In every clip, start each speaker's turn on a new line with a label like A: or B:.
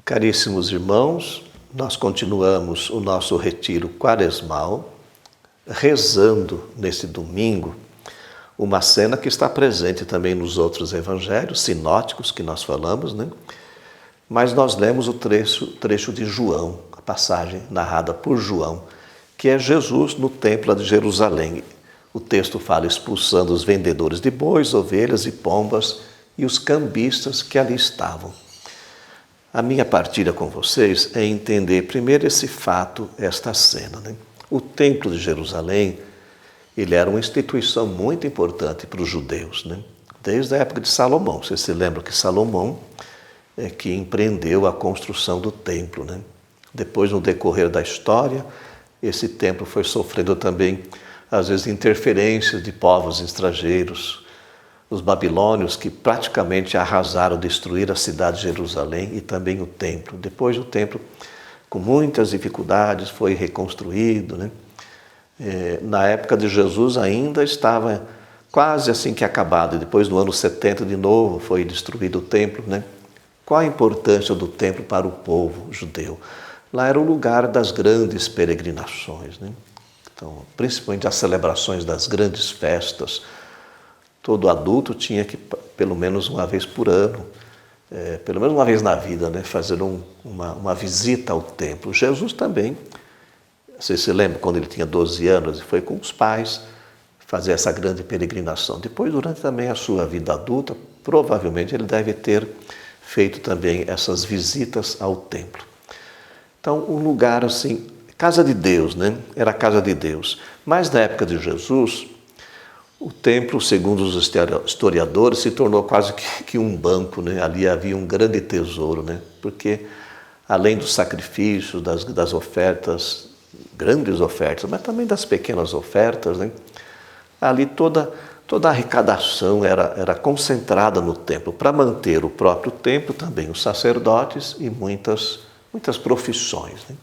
A: Caríssimos irmãos, nós continuamos o nosso retiro quaresmal, rezando nesse domingo uma cena que está presente também nos outros evangelhos sinóticos que nós falamos, né? Mas nós lemos o trecho de João, a passagem narrada por João, que é Jesus no templo de Jerusalém. O texto fala expulsando os vendedores de bois, ovelhas e pombas e os cambistas que ali estavam. A minha partilha com vocês é entender primeiro esse fato, esta cena, né? O templo de Jerusalém, ele era uma instituição muito importante para os judeus, né? Desde a época de Salomão. Vocês se lembram que Salomão é que empreendeu a construção do templo, né? Depois, no decorrer da história, esse templo foi sofrendo também, às vezes, interferências de povos estrangeiros, os babilônios que praticamente arrasaram, destruíram a cidade de Jerusalém e também o templo. Depois o templo, com muitas dificuldades, foi reconstruído, né? Na época de Jesus ainda estava quase assim que acabado. E depois, no ano 70, de novo, foi destruído o templo, né? Qual a importância do templo para o povo judeu? Lá era o lugar das grandes peregrinações, né? Então, principalmente as celebrações das grandes festas. Todo adulto tinha que, pelo menos uma vez por ano, pelo menos uma vez na vida, né, fazer uma visita ao templo. Jesus também, vocês se lembram, quando ele tinha 12 anos, e foi com os pais fazer essa grande peregrinação. Depois, durante também a sua vida adulta, provavelmente ele deve ter feito também essas visitas ao templo. Então, um lugar assim, casa de Deus, né? Era a casa de Deus. Mas na época de Jesus, o templo, segundo os historiadores, se tornou quase que um banco, né? Ali havia um grande tesouro, né? Porque além dos sacrifícios, das ofertas, grandes ofertas, mas também das pequenas ofertas, né? Ali toda a arrecadação era concentrada no templo, para manter o próprio templo, também os sacerdotes e muitas profissões, né?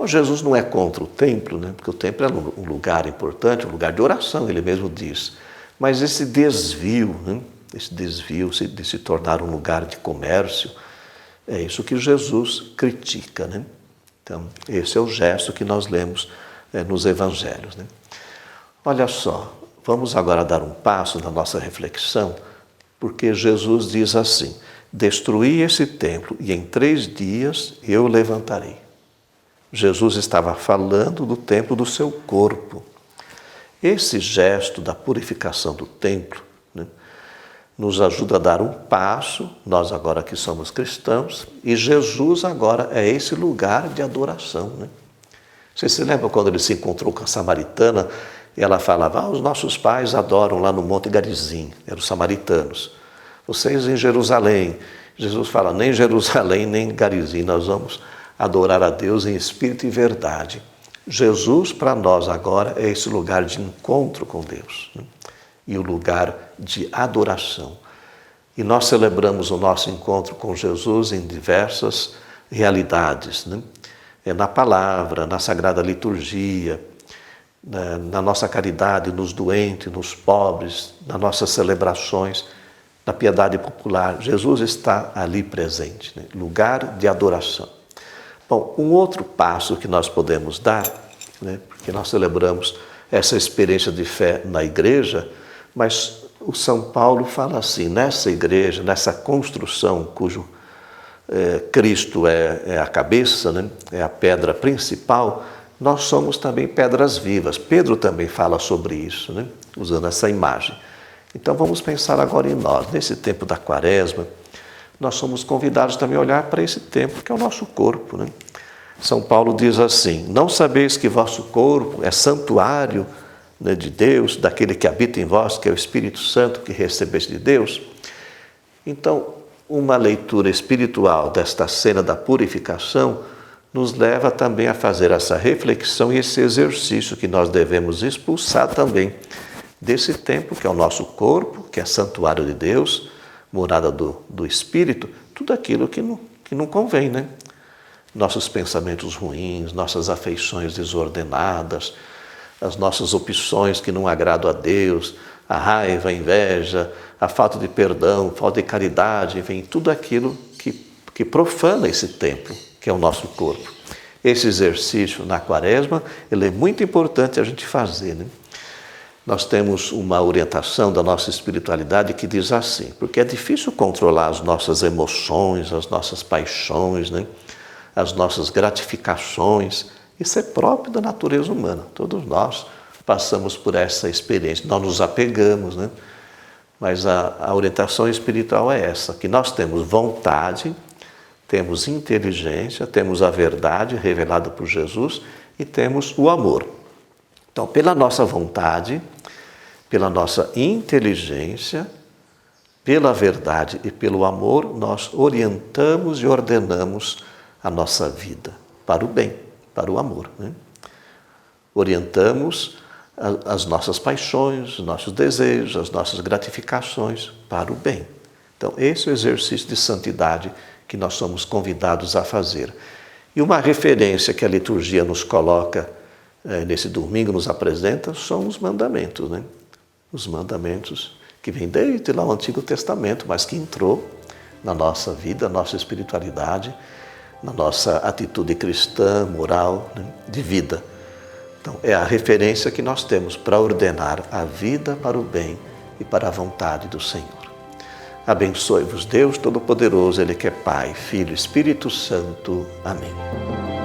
A: Bom, Jesus não é contra o templo, né? Porque o templo é um lugar importante, um lugar de oração, ele mesmo diz. Mas esse desvio, né? Esse desvio de se tornar um lugar de comércio, é isso que Jesus critica, né? Então, esse é o gesto que nós lemos nos evangelhos, né? Olha só, vamos agora dar um passo na nossa reflexão, porque Jesus diz assim: destruí esse templo e em 3 dias eu o levantarei. Jesus estava falando do templo do seu corpo. Esse gesto da purificação do templo, né, nos ajuda a dar um passo, nós agora que somos cristãos, e Jesus agora é esse lugar de adoração, né? Vocês se lembram quando ele se encontrou com a samaritana, e ela falava, os nossos pais adoram lá no Monte Garizim, eram os samaritanos. Vocês em Jerusalém. Jesus fala, nem Jerusalém, nem Garizim, nós vamos adorar a Deus em espírito e verdade. Jesus, para nós agora, é esse lugar de encontro com Deus, né? E o lugar de adoração. E nós celebramos o nosso encontro com Jesus em diversas realidades, né? Na palavra, na Sagrada Liturgia, na nossa caridade, nos doentes, nos pobres, nas nossas celebrações, na piedade popular. Jesus está ali presente, né? Lugar de adoração. Bom, um outro passo que nós podemos dar, né, porque nós celebramos essa experiência de fé na igreja, mas o São Paulo fala assim, nessa igreja, nessa construção cujo Cristo é a cabeça, né, é a pedra principal, nós somos também pedras vivas. Pedro também fala sobre isso, né, usando essa imagem. Então vamos pensar agora em nós, nesse tempo da Quaresma. Nós somos convidados também a olhar para esse templo, que é o nosso corpo, né? São Paulo diz assim, não sabeis que vosso corpo é santuário, né, de Deus, daquele que habita em vós, que é o Espírito Santo que recebeste de Deus? Então, uma leitura espiritual desta cena da purificação nos leva também a fazer essa reflexão e esse exercício que nós devemos expulsar também desse templo, que é o nosso corpo, que é santuário de Deus, morada do Espírito, tudo aquilo que não convém, né? Nossos pensamentos ruins, nossas afeições desordenadas, as nossas opções que não agradam a Deus, a raiva, a inveja, a falta de perdão, falta de caridade, enfim, tudo aquilo que que profana esse templo, que é o nosso corpo. Esse exercício na quaresma, ele é muito importante a gente fazer, né? Nós temos uma orientação da nossa espiritualidade que diz assim, porque é difícil controlar as nossas emoções, as nossas paixões, né? As nossas gratificações. Isso é próprio da natureza humana. Todos nós passamos por essa experiência. Nós nos apegamos, né? Mas a orientação espiritual é essa, que nós temos vontade, temos inteligência, temos a verdade revelada por Jesus e temos o amor. Então, pela nossa vontade, pela nossa inteligência, pela verdade e pelo amor, nós orientamos e ordenamos a nossa vida para o bem, para o amor, né? Orientamos as nossas paixões, os nossos desejos, as nossas gratificações para o bem. Então, esse é o exercício de santidade que nós somos convidados a fazer. E uma referência que a liturgia nos coloca nesse domingo, nos apresenta, são os mandamentos, né? Os mandamentos que vêm desde lá o Antigo Testamento, mas que entrou na nossa vida, na nossa espiritualidade, na nossa atitude cristã, moral, né? De vida. Então, é a referência que nós temos para ordenar a vida para o bem e para a vontade do Senhor. Abençoe-vos Deus Todo-Poderoso, Ele que é Pai, Filho e Espírito Santo. Amém.